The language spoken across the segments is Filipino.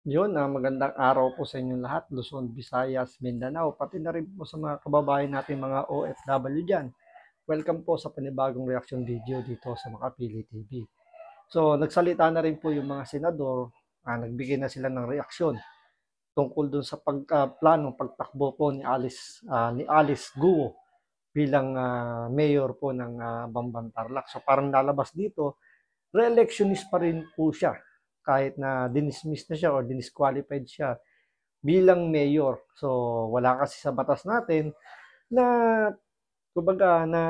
Yun, magandang araw po sa inyong lahat, Luzon, Visayas, Mindanao, pati na rin po sa mga kababayan natin mga OFW dyan. Welcome po sa panibagong reaction video dito sa Makapili TV. So, nagsalita na rin po yung mga senador, nagbigay na sila ng reaksyon tungkol dun sa planong pagtakbo po ni Alice Guo bilang mayor po ng Bamban Tarlac. So, parang lalabas dito, re-electionist pa rin po siya kahit na dinismiss na siya or dinisqualified siya bilang mayor. So, wala kasi sa batas natin na kumbaga na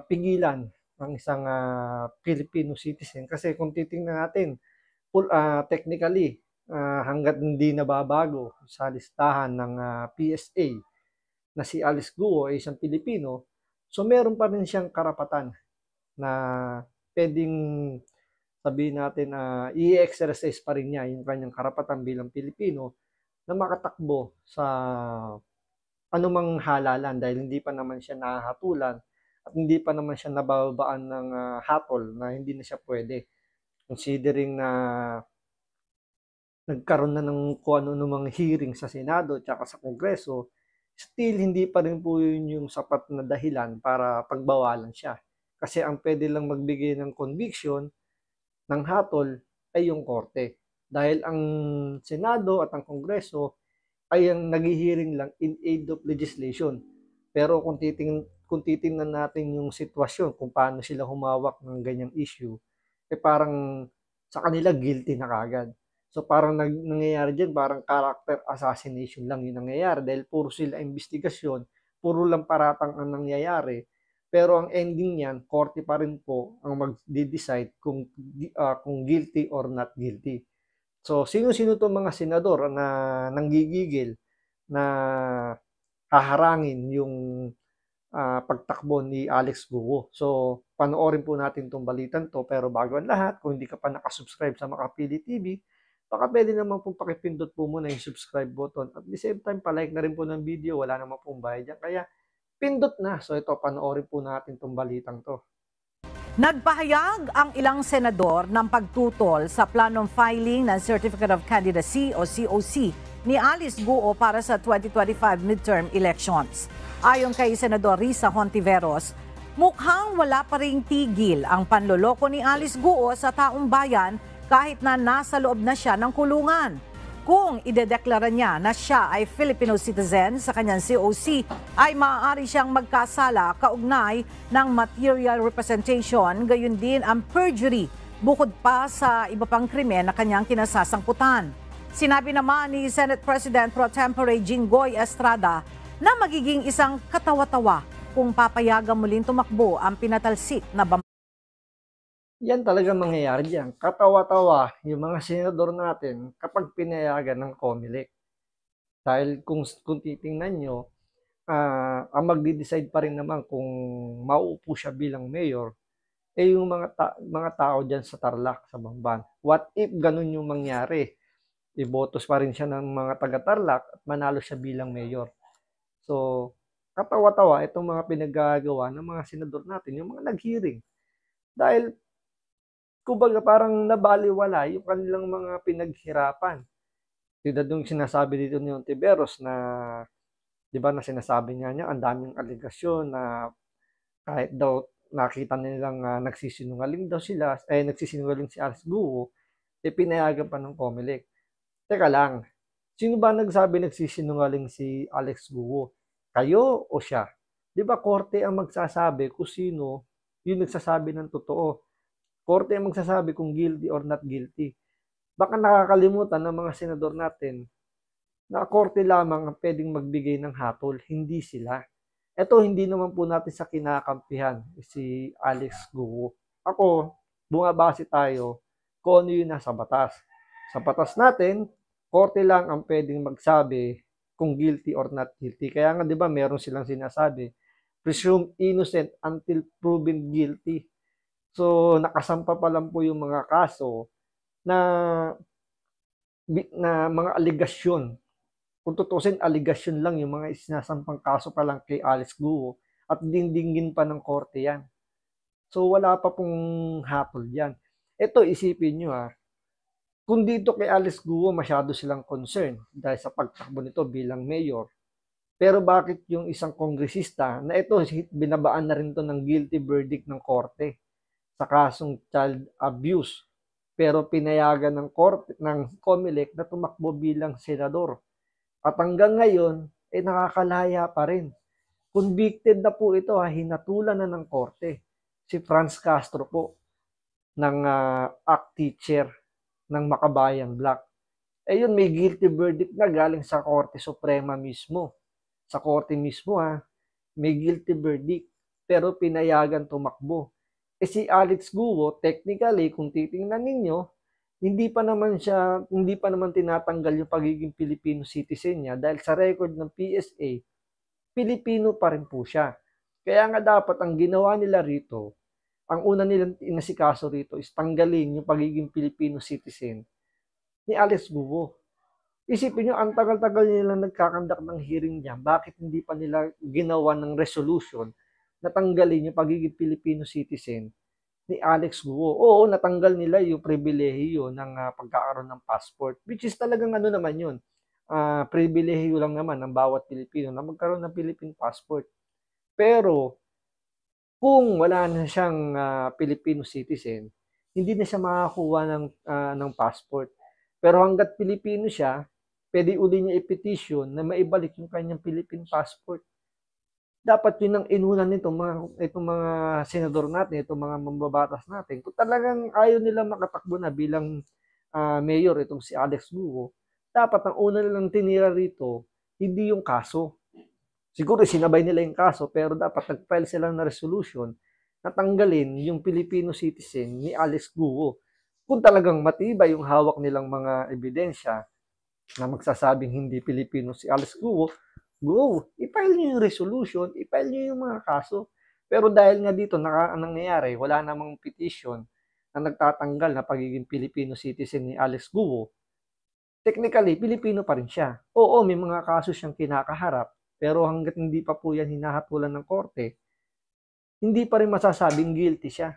pigilan ang isang Filipino citizen kasi kung titingnan natin technically hangga't hindi nababago sa listahan ng PSA na si Alice Guo ay isang Pilipino, so meron pa rin siyang karapatan na pwedeng sabihin natin na i-exercise pa rin niya yung kanyang karapatan bilang Pilipino na makatakbo sa anumang halalan dahil hindi pa naman siya nahahatulan at hindi pa naman siya nababaan ng hatol na hindi na siya pwede. Considering na nagkaroon na ng kung ano mga hearing sa Senado at sa Kongreso, still hindi pa rin po yun yung sapat na dahilan para pagbawalan siya. Kasi ang pwede lang magbigay ng conviction ng hatol ay yung korte. Dahil ang Senado at ang Kongreso ay ang naghihiring lang in aid of legislation. Pero kung titingnan natin yung sitwasyon, kung paano sila humawak ng ganyang issue, parang sa kanila guilty na kagad. So parang nangyayari dyan, parang character assassination lang yung nangyayari dahil puro sila investigasyon, puro lang paratang ang nangyayari. Pero ang ending niyan, korte pa rin po ang mag-decide kung guilty or not guilty. So, sino-sino itong mga senador na nanggigigil na haharangin yung pagtakbo ni Alex Guo. So, panoorin po natin itong balitan to. Pero bago ang lahat, kung hindi ka pa nakasubscribe sa Makapili TV, baka pwede naman po pakipindot po muna yung subscribe button. At the same time, palike na rin po ng video. Wala naman pong bayad dyan. Kaya, pindot na. So, ito, panoorin po natin itong balitang to. Nagpahayag ang ilang senador ng pagtutol sa planong filing ng Certificate of Candidacy o COC ni Alice Guo para sa 2025 midterm elections. Ayon kay Senador Risa Hontiveros, mukhang wala pa ring tigil ang panloloko ni Alice Guo sa taong bayan kahit na nasa loob na siya ng kulungan. Kung idedeklara niya na siya ay Filipino citizen sa kanyang COC, ay maaari siyang magkasala kaugnay ng material representation, gayon din ang perjury, bukod pa sa iba pang krimen na kanyang kinasasangkutan. Sinabi naman ni Senate President Pro Tempore Jinggoy Estrada na magiging isang katawa-tawa kung papayagan muling tumakbo ang pinatalsik na Yan talaga mangyayari diyan. Katawa-tawa yung mga senador natin kapag pinayagan ng COMELEC. Dahil kung titingnan nyo, ang magdi-decide pa rin naman kung mauupo siya bilang mayor, yung mga tao dyan sa Tarlac, sa Bamban. What if ganun yung mangyari? Ibotos pa rin siya ng mga taga-Tarlac at manalo siya bilang mayor. So, katawa-tawa itong mga pinagagawa ng mga senador natin, yung mga nag-hearing. Dahil kumbaga parang nabaliwala yung kanilang mga pinaghirapan. Tulad nung sinasabi dito ni Ontiveros na, di ba, na sinasabi niya ang daming aligasyon na kahit daw nakita nilang nagsisinungaling daw sila, nagsisinungaling si Alice Guo, pinayagan pa ng COMELEC. Teka lang, sino ba nagsabi nagsisinungaling si Alex Guo? Kayo o siya? Di ba korte ang magsasabi kung sino yung nagsasabi ng totoo? Korte ang magsasabi kung guilty or not guilty. Baka nakakalimutan ng mga senador natin na korte lamang ang pwedeng magbigay ng hatol, hindi sila. Ito, hindi naman po natin sa kinakampihan si Alex Guo. Ako, bumabase tayo kung ano yung nasa batas. Sa batas natin, korte lang ang pwedeng magsabi kung guilty or not guilty. Kaya nga, di ba, meron silang sinasabi, presume innocent until proven guilty. So, nakasampa pa lang po yung mga kaso na mga aligasyon. Kung tutusin, aligasyon lang yung mga isinasampang kaso pa lang kay Alice Guo at dingdingin pa ng korte yan. So, wala pa pong hatol yan. Ito, isipin nyo Kung dito kay Alice Guo masyado silang concern dahil sa pagtakbo nito bilang mayor, pero bakit yung isang kongresista na ito binabaan na rin to ng guilty verdict ng korte sa kasong child abuse, pero pinayagan ng korte ng COMELEC na tumakbo bilang senador. At hanggang ngayon nakakalaya pa rin. Convicted na po ito, hinatulan na ng korte. Si Franz Castro po ng ACT teacher ng Makabayan Black. Yun, may guilty verdict na galing sa Korte Suprema mismo. Sa korte mismo may guilty verdict pero pinayagan tumakbo. Si Alex Guo, technically kung titingnan ninyo, hindi pa naman tinatanggal yung pagiging Filipino citizen niya dahil sa record ng PSA, Pilipino pa rin po siya. Kaya nga dapat ang ginawa nila rito, ang una nilang inasikaso rito is tanggalin yung pagiging Filipino citizen ni Alex Guo. Isipin nyo, ang tagal-tagal nila nagkakandak ng hearing niya, bakit hindi pa nila ginawa ng resolution na tanggalin yung pagiging Filipino citizen ni Alex Guo? Oo, natanggal nila yung pribilehiyo ng pagkakaroon ng passport, which is talagang ano naman yun, pribilehiyo lang naman ng bawat Pilipino na magkaroon ng Philippine passport. Pero kung wala na siyang Filipino citizen, hindi na siya makakuha ng passport. Pero hanggat Pilipino siya, pwede uli niya i-petition na maibalik yung kanyang Philippine passport. Dapat yun ang inunan itong mga senador natin, itong mga mambabatas natin. Kung talagang ayaw nila makatakbo na bilang mayor itong si Alex Guo, dapat ang una nilang tinira rito, hindi yung kaso. Siguro sinabay nila yung kaso, pero dapat nag-file sila ng resolution na tanggalin yung Filipino citizen ni Alex Guo. Kung talagang matibay yung hawak nilang mga ebidensya na magsasabing hindi Pilipino si Alex Guo, i-file nyo yung resolution, i-file nyo yung mga kaso. Pero dahil nga dito, nangyayari, wala namang petition na nagtatanggal na pagiging Filipino citizen ni Alex Guo, technically, Pilipino pa rin siya. Oo, may mga kaso siyang kinakaharap, pero hanggat hindi pa po yan hinahatulan ng korte, hindi pa rin masasabing guilty siya.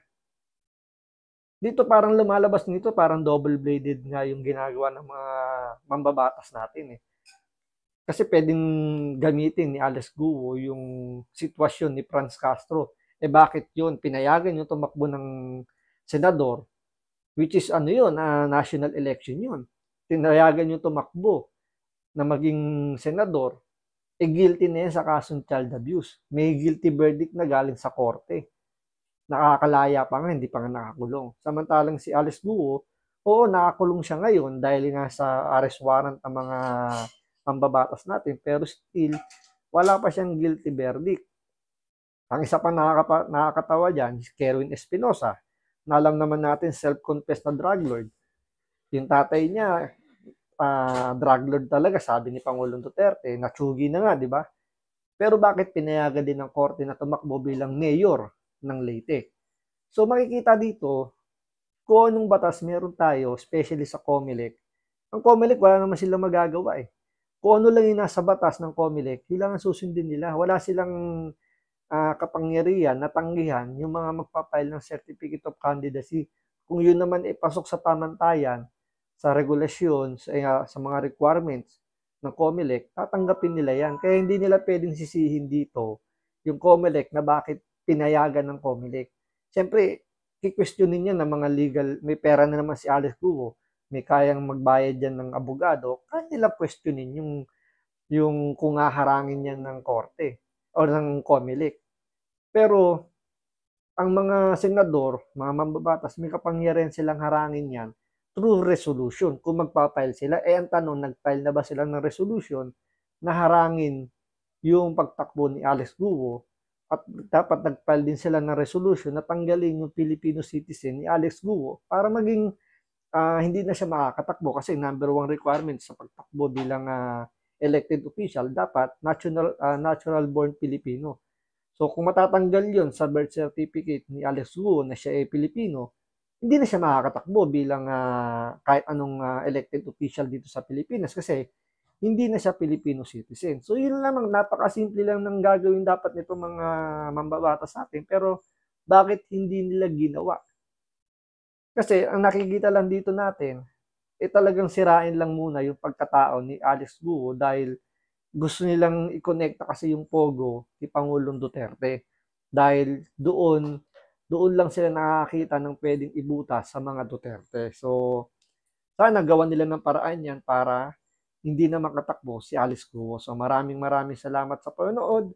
Dito parang lumalabas nito, parang double-bladed nga yung ginagawa ng mga mambabatas natin. Kasi pwedeng gamitin ni Alex Guo yung sitwasyon ni Franz Castro. Bakit yun? Pinayagan yung tumakbo ng senador, which is national election yun. Pinayagan yung tumakbo na maging senador, guilty na yan sa kasong child abuse. May guilty verdict na galing sa korte. Nakakalaya pa nga, hindi pa nga nakakulong. Samantalang si Alex Guo, oo, nakakulong siya ngayon dahil nga sa arrest warrant ng mga mambabatas natin, pero still, wala pa siyang guilty verdict. Ang isa pa nakakatawa dyan, si Kerwin Espinosa, na alam naman natin self-confessed na drug lord. Yung tatay niya, drug lord talaga, sabi ni Pangulong Duterte, natsugi na nga, di ba? Pero bakit pinayagan din ng korte na tumakbo bilang mayor ng Leyte? So makikita dito, kung anong batas meron tayo, especially sa COMELEC. Ang COMELEC, wala naman silang magagawa Kung ano lang yung nasa batas ng COMELEC, kailangan susundin nila. Wala silang kapangyarihan na tanggihan yung mga magpapile ng Certificate of Candidacy. Kung yun naman ipasok sa pamantayan, sa regulasyon, sa mga requirements ng COMELEC, tatanggapin nila yan. Kaya hindi nila pwedeng sisihin dito yung COMELEC na bakit pinayagan ng COMELEC. Siyempre, kikwestiyonin niya ng mga legal, may pera na naman si Alex Guo, may kayang magbayad yan ng abogado, kaya nila questionin yung kung haharangin yan ng korte o ng COMELEC. Pero, ang mga senador, mga mambabatas, may kapangyarihan silang harangin yan through resolution. Kung magpapile sila, ang tanong, nagpile na ba sila ng resolution na harangin yung pagtakbo ni Alex Guo? At dapat nagpile din sila ng resolution na tanggalin yung Filipino citizen ni Alex Guo para maging hindi na siya makakatakbo kasi number 1 requirement sa pagtakbo bilang elected official, dapat natural born Filipino. So kung matatanggal yon sa birth certificate ni Alex Guo na siya ay Pilipino, hindi na siya makakatakbo bilang kahit anong elected official dito sa Pilipinas kasi hindi na siya Filipino citizen. So yun lamang, napakasimple lang ng gagawin dapat nito mga mambabatas natin, pero bakit hindi nila ginawa? Kasi ang nakikita lang dito natin, talagang sirain lang muna yung pagkatao ni Alice Guo dahil gusto nilang i-connecta kasi yung Pogo ni Pangulong Duterte. Dahil doon lang sila nakakita ng pwedeng ibutas sa mga Duterte. So, sana gawan nila ng paraan yan para hindi na makatakbo si Alice Guo. So, maraming salamat sa panonood.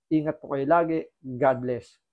Ingat po kayo lagi. God bless.